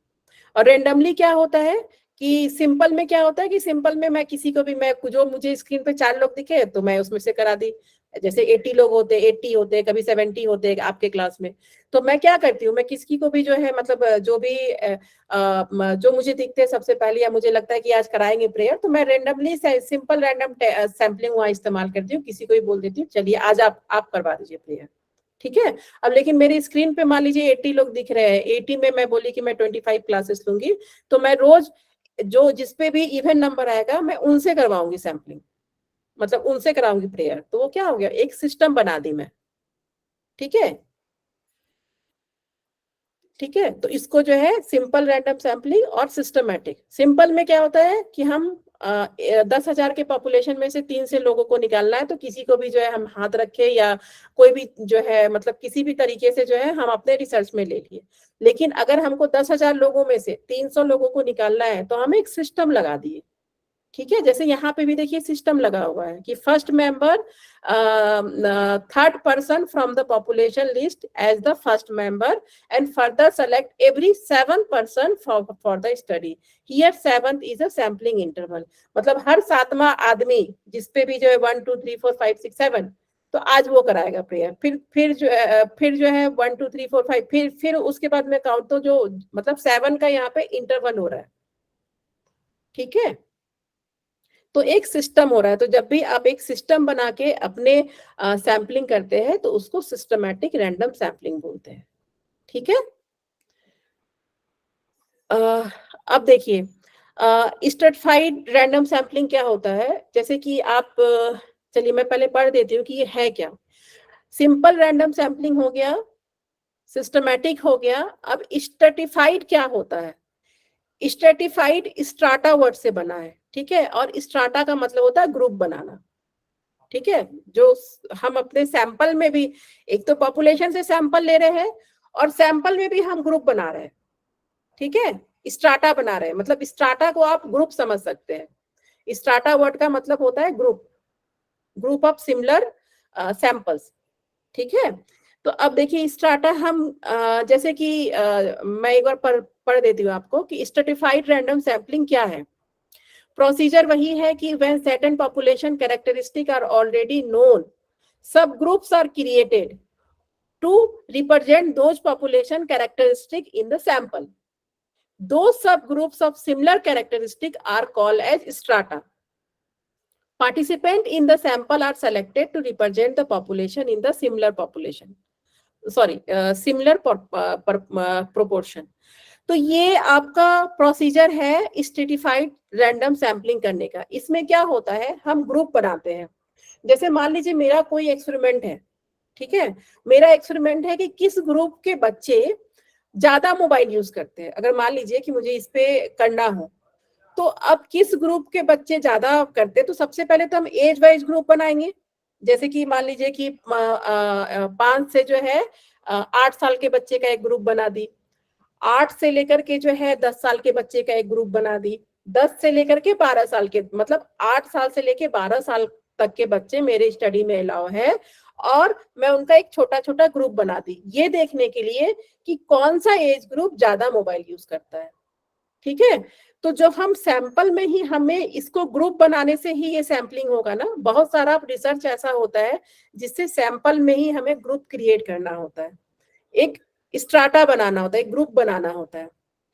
[SPEAKER 2] और रेंडमली क्या होता है कि सिंपल में क्या होता है कि सिंपल में मैं किसी को भी, मैं जो मुझे स्क्रीन पे 4 लोग दिखे तो मैं उसमें से करा दी। जैसे 80 लोग होते, 80 होते, कभी 70 होते आपके क्लास में, तो मैं क्या करती हूँ, मैं किसी को भी जो है मतलब जो भी जो मुझे दिखते हैं सबसे पहले या मुझे लगता है कि आज कराएंगे प्रेयर, तो मैं रेंडमली सिंपल रैंडम सैम्पलिंग वहाँ इस्तेमाल करती हूँ। किसी को भी बोल देती हूँ चलिए आज आप करवा दीजिए प्रेयर, ठीक है। अब लेकिन मेरी स्क्रीन पे मान लीजिए 80 लोग दिख रहे हैं, 80 में मैं बोली कि मैं 25 क्लासेस लूंगी, तो मैं रोज जो जिसपे भी इवन नंबर आएगा मैं उनसे करवाऊंगी सैम्पलिंग, मतलब उनसे कराऊंगी प्रेयर। तो वो क्या हो गया, एक सिस्टम बना दी मैं। ठीक है, ठीक है। तो इसको जो है सिंपल रैंडम सैम्पलिंग और सिस्टमैटिक। सिंपल में क्या होता है कि हम 10,000 के पॉपुलेशन में से 3 से लोगों को निकालना है, तो किसी को भी जो है हम हाथ रखे या कोई भी जो है मतलब किसी भी तरीके से जो है हम अपने रिसर्च में ले लिए। लेकिन अगर हमको 10,000 लोगों में से 300 लोगों को निकालना है तो हम एक सिस्टम लगा दिए। ठीक है, जैसे यहाँ पे भी देखिए सिस्टम लगा हुआ है कि first member, third person from the population list as the first member and further select every 7 person for the study. Here 7th is a sampling interval, मतलब हर 7वां आदमी जिसपे भी जो है 1 2 3 4 5 6 7, तो आज वो कराएगा प्रेयर। फिर जो है 1 2 3 4 5, फिर उसके बाद में काउंट, तो जो मतलब 7 का यहाँ पे इंटरवल हो रहा है। ठीक है, तो एक सिस्टम हो रहा है। तो जब भी आप एक सिस्टम बना के अपने सैम्पलिंग करते हैं तो उसको सिस्टमैटिक रैंडम सैम्पलिंग बोलते हैं। ठीक है, अब देखिए स्ट्रैटिफाइड रैंडम सैम्पलिंग क्या होता है। जैसे कि आप चलिए मैं पहले पढ़ देती हूँ कि ये है क्या। सिंपल रैंडम सैम्पलिंग हो गया, सिस्टमैटिक हो गया। अब स्ट्रैटिफाइड क्या होता है। स्ट्रैटिफाइड स्ट्राटा वर्ड से बना है। ठीक है, और स्ट्राटा का मतलब होता है ग्रुप बनाना। ठीक है, जो हम अपने सैंपल में भी, एक तो पॉपुलेशन से सैंपल ले रहे हैं और सैंपल में भी हम ग्रुप बना रहे हैं। ठीक है, स्ट्राटा बना रहे हैं, मतलब स्ट्राटा को आप ग्रुप समझ सकते हैं। स्ट्राटा वर्ड का मतलब होता है group, group of similar samples. ठीक है, तो अब देखिए स्ट्राटा हम जैसे कि मैं एक बार पढ़ देती हूँ आपको कि स्ट्रैटिफाइड रैंडम सैम्पलिंग क्या है। प्रोसीजर वही है कि when certain population characteristic are already known, subgroups are created to represent those population characteristic in the sample. Those subgroups of similar characteristic are called as strata. Participants in the sample are selected to represent the population in the similar population. Similar proportion. तो ये आपका procedure है stratified random sampling करने का। इसमें क्या होता है, हम ग्रुप बनाते हैं। जैसे मान लीजिए मेरा कोई एक्सपेरिमेंट है। ठीक है, मेरा एक्सपेरिमेंट है कि किस ग्रुप के बच्चे ज्यादा मोबाइल यूज करते हैं। अगर मान लीजिए कि मुझे इस पे करना हो, तो अब किस ग्रुप के बच्चे ज्यादा करते हैं, तो सबसे पहले तो हम एज वाइज ग्रुप बनाएंगे। जैसे कि मान लीजिए कि 5 से जो है 8 साल के बच्चे का एक ग्रुप बना दी, 8 से लेकर के जो है 10 साल के बच्चे का एक ग्रुप बना दी, 10 से लेकर के 12 साल के, मतलब 8 साल से लेकर 12 साल तक के बच्चे मेरे स्टडी में अलाउ है, और मैं उनका एक छोटा छोटा ग्रुप बना दी, ये देखने के लिए कि कौन सा एज ग्रुप ज्यादा मोबाइल यूज करता है। ठीक है, तो जब हम सैंपल में ही हमें इसको ग्रुप बनाने से ही ये सैम्पलिंग होगा ना। बहुत सारा रिसर्च ऐसा होता है जिससे सैंपल में ही हमें ग्रुप क्रिएट करना होता है, एक स्ट्राटा बनाना होता है, एक ग्रुप बनाना होता है।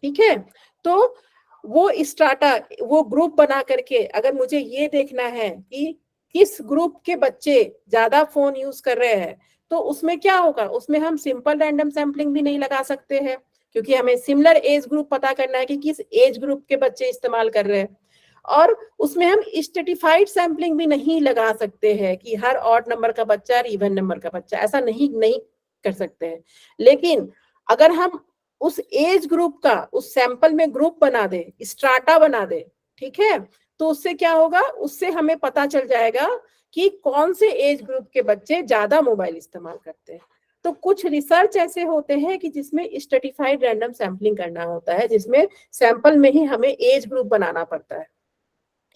[SPEAKER 2] ठीक है, तो वो स्ट्राटा, वो ग्रुप बना करके अगर मुझे ये देखना है कि किस ग्रुप के बच्चे ज्यादा फोन यूज कर रहे हैं, तो उसमें क्या होगा, उसमें हम सिंपल रैंडम सैम्पलिंग भी नहीं लगा सकते हैं, क्योंकि हमें सिमिलर एज ग्रुप पता करना है कि किस एज ग्रुप के बच्चे इस्तेमाल कर रहे हैं। और उसमें हम स्ट्रैटिफाइड सैम्पलिंग भी नहीं लगा सकते हैं कि हर ऑड नंबर का बच्चा और इवन नंबर का बच्चा, ऐसा नहीं कर सकते हैं। लेकिन अगर हम उस एज ग्रुप का उस सैंपल में ग्रुप बना दे, स्ट्राटा बना दे, ठीक है, तो उससे क्या होगा, उससे हमें पता चल जाएगा कि कौन से एज ग्रुप के बच्चे ज्यादा मोबाइल इस्तेमाल करते हैं। तो कुछ रिसर्च ऐसे होते हैं कि जिसमें स्ट्रैटिफाइड रैंडम सैम्पलिंग करना होता है, जिसमें सैंपल में ही हमें एज ग्रुप बनाना पड़ता है।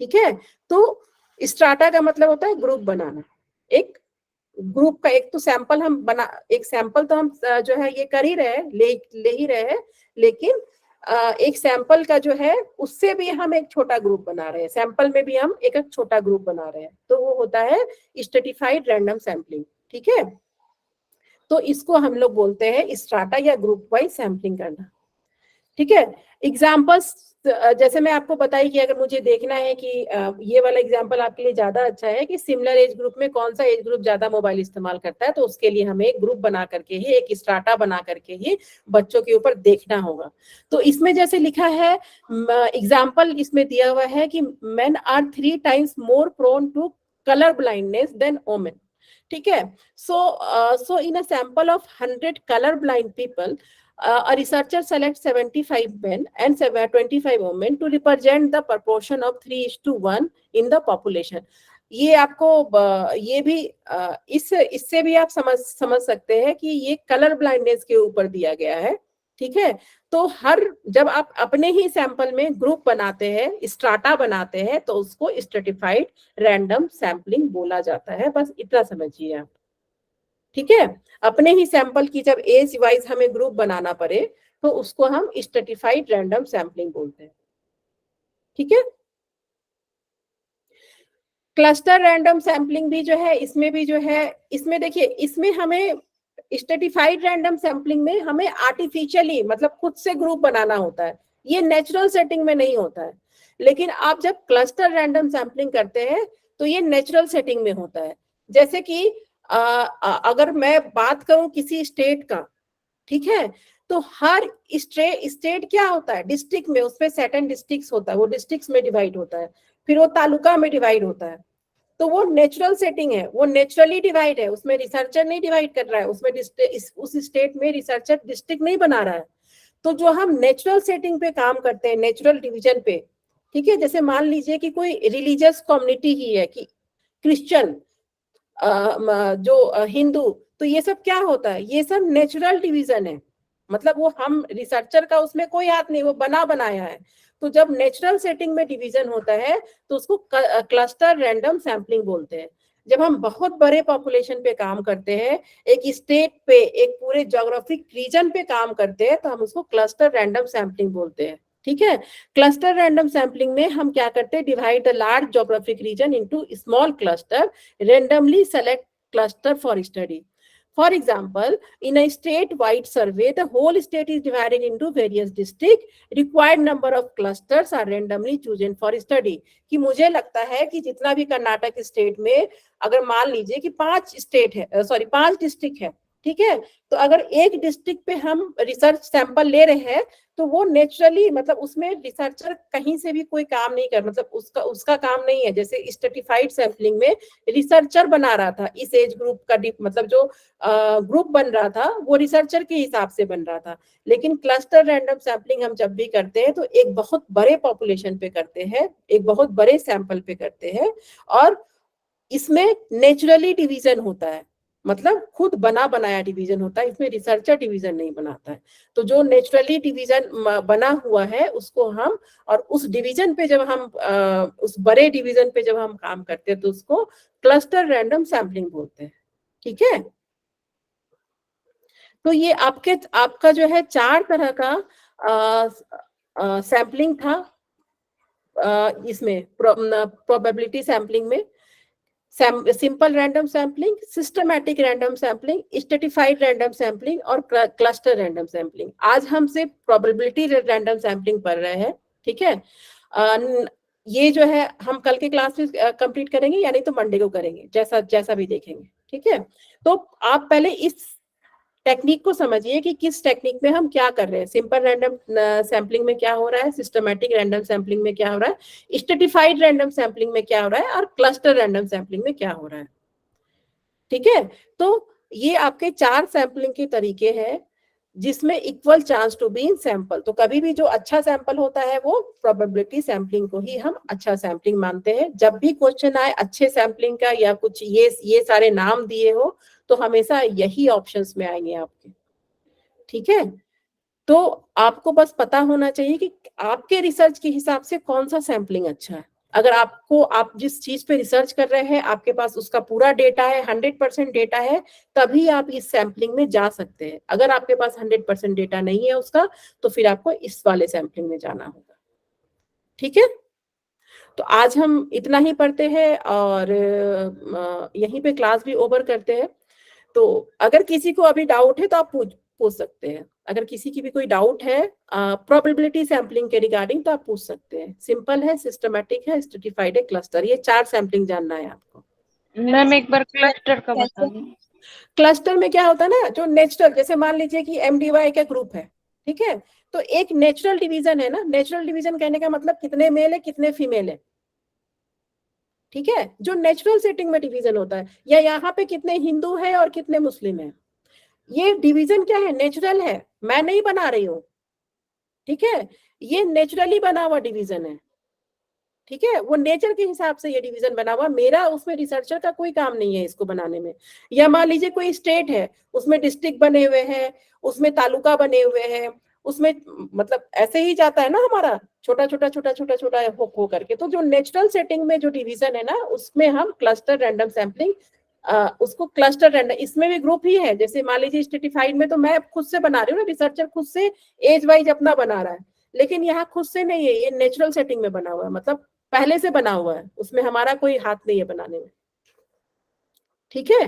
[SPEAKER 2] ठीक है, तो स्ट्राटा का मतलब होता है ग्रुप बनाना, एक ग्रुप का। एक तो सैंपल हम बना, एक सैंपल तो हम जो है ये कर ही रहे हैं, ले ही रहे हैं, लेकिन एक सैंपल का जो है उससे भी हम एक छोटा ग्रुप बना रहे हैं, सैंपल में भी हम एक छोटा ग्रुप बना रहे हैं, तो वो होता है स्ट्रैटिफाइड रैंडम सैम्पलिंग। ठीक है, तो इसको हम लोग बोलते हैं स्ट्राटा या ग्रुप वाइज सैम्पलिंग करना। ठीक है। एग्जाम्पल्स जैसे मैं आपको बताई कि अगर मुझे देखना है कि ये वाला एग्जाम्पल आपके लिए ज्यादा अच्छा है कि सिमिलर एज ग्रुप में कौन सा एज ग्रुप ज्यादा मोबाइल इस्तेमाल करता है, तो उसके लिए हमें एक ग्रुप बना करके ही, एक स्ट्राटा बना करके ही बच्चों के ऊपर देखना होगा। तो इसमें जैसे लिखा है, एग्जाम्पल इसमें दिया हुआ है कि men are 3 times more prone to colour blindness than women. ठीक है। So in a sample of 100 color blind people, a researcher selects 75 men and 25 women to represent the proportion of 3:1 in the population. ये आपको ये भी इससे भी आप समझ सकते हैं कि ये कलर ब्लाइंडनेस के ऊपर दिया गया है। ठीक है। तो जब आप अपने ही सैंपल में ग्रुप बनाते हैं, स्ट्राटा बनाते हैं, तो उसको स्ट्रेटिफाइड रैंडम सैंपलिंग बोला जाता है। बस इतना समझिए आप। ठीक है। अपने ही सैंपल की जब एज वाइज हमें ग्रुप बनाना पड़े तो उसको हम स्ट्रेटिफाइड रैंडम सैंपलिंग बोलते हैं। ठीक है। क्लस्टर रैंडम सैंपलिंग भी जो है, इसमें भी जो है, इसमें देखिए, इसमें हमें स्ट्रेटिफाइड रैंडम सैंपलिंग में हमें आर्टिफिशियली मतलब खुद से ग्रुप बनाना होता है, ये नेचुरल सेटिंग में नहीं होता है। लेकिन आप जब क्लस्टर रैंडम सैंपलिंग करते हैं तो ये नेचुरल सेटिंग में होता है। जैसे कि अगर मैं बात करूं किसी स्टेट का, ठीक है, तो हर स्टेट क्या होता है, डिस्ट्रिक्ट में उसमें सेटन डिस्ट्रिक्ट्स होता है, वो डिस्ट्रिक्ट्स में डिवाइड होता है, फिर वो तालुका में डिवाइड होता है। तो वो नेचुरल सेटिंग है, वो नेचुरली डिवाइड है, उसमें रिसर्चर नहीं डिवाइड कर रहा है, उसमें उस स्टेट में रिसर्चर डिस्ट्रिक्ट नहीं बना रहा है। तो जो हम नेचुरल सेटिंग पे काम करते हैं, नेचुरल डिवीजन पे, ठीक है, जैसे मान लीजिए कि कोई रिलीजियस कम्युनिटी ही है, कि क्रिश्चियन, जो हिंदू, तो ये सब क्या होता है, ये सब नेचुरल डिवीजन है। मतलब वो हम रिसर्चर का उसमें कोई हाथ नहीं, वो बनाया है। तो जब नेचुरल सेटिंग में डिवीजन होता है तो उसको क्लस्टर रैंडम सैंपलिंग बोलते हैं। जब हम बहुत बड़े पॉपुलेशन पे काम करते हैं, एक स्टेट पे, एक पूरे ज्योग्राफिक रीजन पे काम करते हैं, तो हम उसको क्लस्टर रैंडम सैंपलिंग बोलते हैं। ठीक है। क्लस्टर रैंडम सैंपलिंग में हम क्या करते हैं, divide the large geographic region into small cluster, randomly select cluster for study. For example, in a state-wide survey, the whole state is divided into various districts. Required number of clusters are randomly chosen for study. कि मुझे लगता है कि जितना भी Karnataka state में, अगर मान लीजिए कि 5 डिस्ट्रिक्ट है, ठीक है, तो अगर एक डिस्ट्रिक्ट पे हम रिसर्च सैंपल ले रहे हैं तो वो नेचुरली, मतलब उसमें रिसर्चर कहीं से भी कोई काम नहीं कर, मतलब उसका काम नहीं है। जैसे स्ट्रेटिफाइड सैंपलिंग में रिसर्चर बना रहा था इस एज ग्रुप का, मतलब जो ग्रुप बन रहा था वो रिसर्चर के हिसाब से बन रहा था। लेकिन क्लस्टर रैंडम सैंपलिंग हम जब भी करते हैं तो एक बहुत बड़े पॉपुलेशन पे करते हैं, एक बहुत बड़े सैंपल पे करते हैं, और इसमें नेचुरली डिवीजन होता है, मतलब खुद बनाया डिवीजन होता है, इसमें रिसर्चर डिवीजन नहीं बनाता है। तो जो नेचुरली डिवीजन बना हुआ है उसको हम, और उस डिवीजन पे जब हम उस बड़े डिवीजन पे जब हम काम करते हैं तो उसको क्लस्टर रैंडम सैंपलिंग बोलते हैं। ठीक है। तो ये आपका जो है 4 तरह का सैंपलिंग था इसमें, प्रोबेबिलिटी सैंपलिंग में। Simple random sampling, systematic random sampling, stratified random sampling और क्लस्टर रैंडम सैंपलिंग। आज हम सिर्फ प्रोबेबिलिटी रैंडम सैंपलिंग पढ़ रहे हैं। ठीक है। ये जो है हम कल के क्लास में कंप्लीट करेंगे, यानी तो मंडे को करेंगे, जैसा भी देखेंगे। ठीक है। तो आप पहले इस टेक्निक को समझिए कि किस टेक्निक में हम क्या कर रहे हैं। सिंपल रैंडम सैंपलिंग में क्या हो रहा है, सिस्टमैटिक रैंडम सैंपलिंग में क्या हो रहा है, स्ट्रेटिफाइड रैंडम सैंपलिंग में क्या हो रहा है, और क्लस्टर रैंडम सैंपलिंग में क्या हो रहा है। ठीक है। तो ये आपके 4 सैंपलिंग के तरीके हैं जिसमें equal chance to be in sample. तो कभी भी जो अच्छा सैंपल होता है वो प्रोबेबिलिटी सैंपलिंग को ही हम अच्छा सैंपलिंग मानते हैं। जब भी क्वेश्चन आए अच्छे सैंपलिंग का या कुछ ये सारे नाम दिए हो तो हमेशा यही ऑप्शंस में आएंगे आपके। ठीक है। तो आपको बस पता होना चाहिए कि आपके रिसर्च के हिसाब से कौन सा सैंपलिंग अच्छा है। अगर आप जिस चीज पे रिसर्च कर रहे हैं आपके पास उसका पूरा डेटा है, 100% डेटा है, तभी आप इस सैंपलिंग में जा सकते हैं। अगर आपके पास 100% डेटा नहीं है उसका, तो फिर आपको इस वाले सैंपलिंग में जाना होगा। ठीक है। तो आज हम इतना ही पढ़ते हैं और यहीं पे क्लास भी ओवर करते हैं। तो अगर किसी को अभी डाउट है तो आप पूछ सकते हैं। अगर किसी की भी कोई डाउट है प्रोबेबिलिटी सैम्पलिंग के रिगार्डिंग तो आप पूछ सकते हैं। सिंपल है, सिस्टमैटिक है, स्ट्रेटिफाइड है, क्लस्टर, ये 4 सैम्पलिंग जानना है आपको।
[SPEAKER 8] मैम एक बार क्लस्टर का बता दें।
[SPEAKER 2] क्लस्टर में क्या होता है ना, जो नेचुरल, जैसे मान लीजिए कि MDY का ग्रुप है, ठीक है, तो एक नेचुरल डिवीजन है ना। नेचुरल डिवीजन कहने का मतलब कितने मेल है कितने फीमेल है, ठीक है, जो नेचुरल सेटिंग में डिवीजन होता है। या यहाँ पे कितने हिंदू है और कितने मुस्लिम है, ये डिवीजन क्या है, नेचुरल है, मैं नहीं बना रही हूँ, ठीक है, ये नेचुरली बना हुआ डिवीजन है, ठीक है, वो नेचर के हिसाब से ये डिवीजन बना हुआ, मेरा उसमें रिसर्चर का कोई काम नहीं है इसको बनाने में। या मान लीजिए कोई स्टेट है, उसमें डिस्ट्रिक्ट बने हुए हैं, उसमें तालुका बने हुए हैं, उसमें मतलब ऐसे ही जाता है ना हमारा छोटा छोटा छोटा छोटा छोटा हो करके। तो जो नेचुरल सेटिंग में जो डिवीजन है ना, उसमें हम क्लस्टर रैंडम सैम्पलिंग, उसको क्लस्टर रैंडम, इसमें भी ग्रुप ही है। जैसे मान लीजिए स्ट्रेटिफाइड में तो मैं खुद से बना रही हूँ ना, रिसर्चर खुद से एज वाइज अपना बना रहा है, लेकिन यहाँ खुद से नहीं है, ये नेचुरल सेटिंग में बना हुआ है, मतलब पहले से बना हुआ है, उसमें हमारा कोई हाथ नहीं है बनाने में, ठीक है।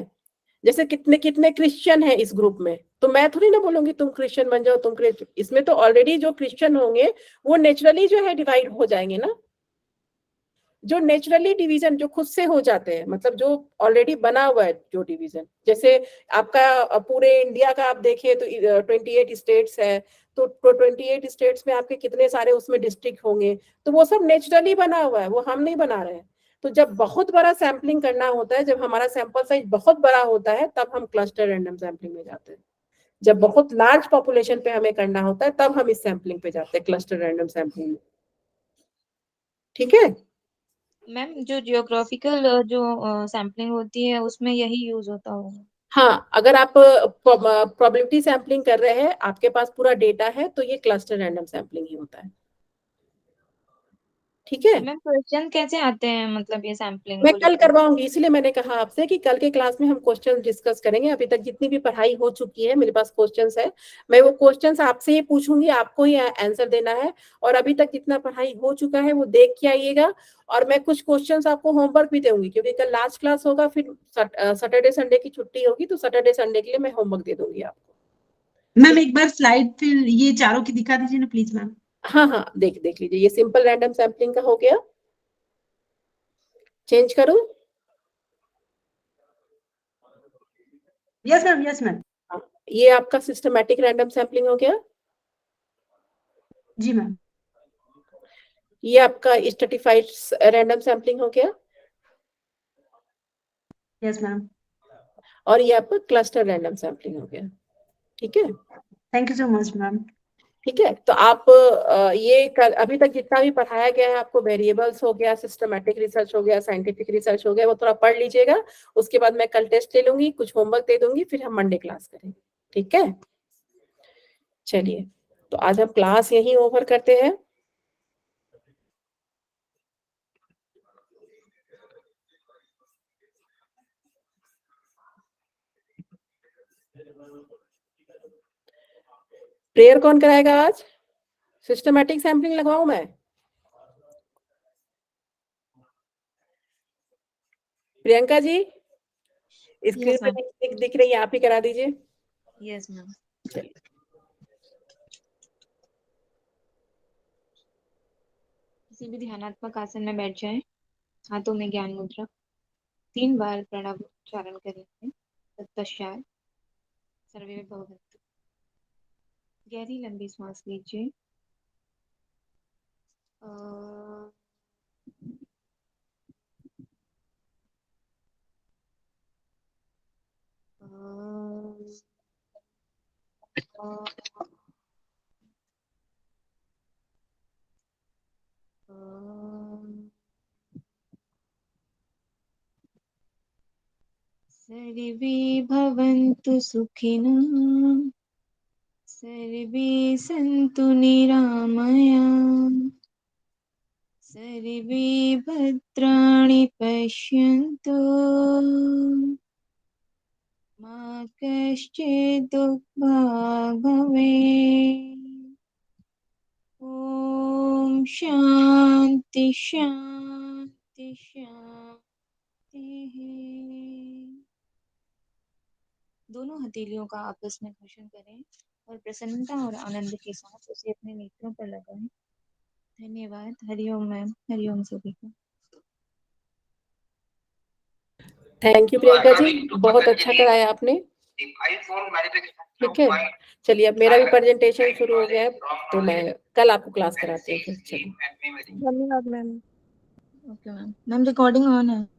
[SPEAKER 2] जैसे कितने कितने क्रिश्चियन है इस ग्रुप में, तो मैं थोड़ी ना बोलूंगी तुम क्रिश्चियन बन जाओ, तुम क्रिश्चियन, इसमें तो ऑलरेडी जो क्रिश्चियन होंगे वो नेचुरली जो है डिवाइड हो जाएंगे ना। जो नेचुरली डिवीजन जो खुद से हो जाते हैं, मतलब जो ऑलरेडी बना हुआ है जो डिवीजन, जैसे आपका पूरे इंडिया का आप देखिए तो 28 स्टेट्स है, तो 28 स्टेट्स में आपके कितने सारे उसमें डिस्ट्रिक्ट होंगे, तो वो सब नेचुरली बना हुआ है, वो हम नहीं बना रहे हैं। तो जब बहुत बड़ा सैम्पलिंग करना होता है, जब हमारा सैंपल साइज बहुत बड़ा होता है, तब हम क्लस्टर रैंडम सैम्पलिंग में जाते हैं। जब बहुत लार्ज पॉपुलेशन पे हमें करना होता है, तब हम इस सैम्पलिंग पे जाते हैं, क्लस्टर रैंडम सैम्पलिंग में, ठीक है।
[SPEAKER 3] मैम जो जियोग्राफिकल जो सैम्पलिंग होती है उसमें यही यूज होता होगा।
[SPEAKER 2] हाँ, अगर आप प्रोबेबिलिटी सैम्पलिंग कर रहे हैं, आपके पास पूरा डेटा है, तो ये क्लस्टर रैंडम सैम्पलिंग ही होता है, ठीक है।
[SPEAKER 3] मैम क्वेश्चन कैसे आते हैं, मतलब ये सैम्पलिंग
[SPEAKER 2] मैं
[SPEAKER 3] को
[SPEAKER 2] कल
[SPEAKER 3] लेकर?
[SPEAKER 2] करवाऊंगी, इसलिए मैंने कहा आपसे कि कल के क्लास में हम क्वेश्चन डिस्कस करेंगे। अभी तक जितनी भी पढ़ाई हो चुकी है, मेरे पास क्वेश्चंस है, मैं वो क्वेश्चंस आपसे ही पूछूंगी, आपको ही आंसर देना है। और अभी तक जितना पढ़ाई हो चुका है वो देख के आइएगा, और मैं कुछ क्वेश्चंस आपको होमवर्क भी दूंगी, क्योंकि कल लास्ट क्लास होगा, फिर सैटरडे संडे की छुट्टी होगी, तो सैटरडे संडे के लिए मैं होमवर्क दे दूंगी आपको।
[SPEAKER 6] मैम एक बार स्लाइड फिर ये चारों की दिखा दीजिए ना प्लीज मैम।
[SPEAKER 2] हाँ हाँ, देख लीजिए, ये सिंपल रैंडम सैम्पलिंग का हो गया। चेंज करूं?
[SPEAKER 6] Yes ma'am, yes ma'am.
[SPEAKER 2] ये आपका सिस्टमैटिक रैंडम सैम्पलिंग हो गया।
[SPEAKER 6] जी मैम।
[SPEAKER 2] ये आपका स्ट्रेटिफाइड रैंडम सैम्पलिंग हो गया।
[SPEAKER 6] Yes ma'am.
[SPEAKER 2] और ये आपका क्लस्टर रैंडम सैम्पलिंग हो गया, ठीक है।
[SPEAKER 6] Thank you so much ma'am.
[SPEAKER 2] ठीक है, तो आप ये अभी तक जितना भी पढ़ाया गया है आपको, वेरिएबल्स हो गया, सिस्टमैटिक रिसर्च हो गया, साइंटिफिक रिसर्च हो गया, वो थोड़ा पढ़ लीजिएगा। उसके बाद मैं कल टेस्ट ले लूंगी, कुछ होमवर्क दे दूंगी, फिर हम मंडे क्लास करेंगे, ठीक है। चलिए, तो आज हम क्लास यहीं ओवर करते हैं। प्रेयर कौन कराएगा आज? सिस्टमैटिक सैम्पलिंग लगवाऊं मैं? प्रियंका जी, स्क्रीन पे दिख रही है, आप ही करा दीजिए।
[SPEAKER 3] Yes ma'am.
[SPEAKER 2] चलिए,
[SPEAKER 3] किसी भी ध्यानात्मक आसन में बैठ जाएं, हाथों में ज्ञान मुद्रा, 3 बार प्रणव उच्चारण करेंगे। तत्पश्चात सर्वे भवन्तु। गहरी लंबी सांस लीजिए। सर्वे भवन्तु सुखिनः, सर्वे सन्तु निरामयाः, सर्वे भद्राणि पश्यन्तु, मा कश्चित् दुःखभाग् भवेत्। ॐ शान्ति शान्ति शान्तिः। दोनों हथेलियों का आपस में घर्षण करें और प्रसन्नता और आनंद के साथ उसे अपने नेत्रों पर लगाएं। धन्यवाद। हरिओम मैम। हरिओम सभी को।
[SPEAKER 2] थैंक यू प्रियंका जी, बहुत अच्छा कराया आपने। ठीक है, चलिए अब मेरा भी प्रेजेंटेशन शुरू हो गया है, तो मैं कल आपको क्लास कराती हूँ फिर। चलिए,
[SPEAKER 8] धन्यवाद ma'am.
[SPEAKER 3] Okay ma'am. Ma'am recording on है।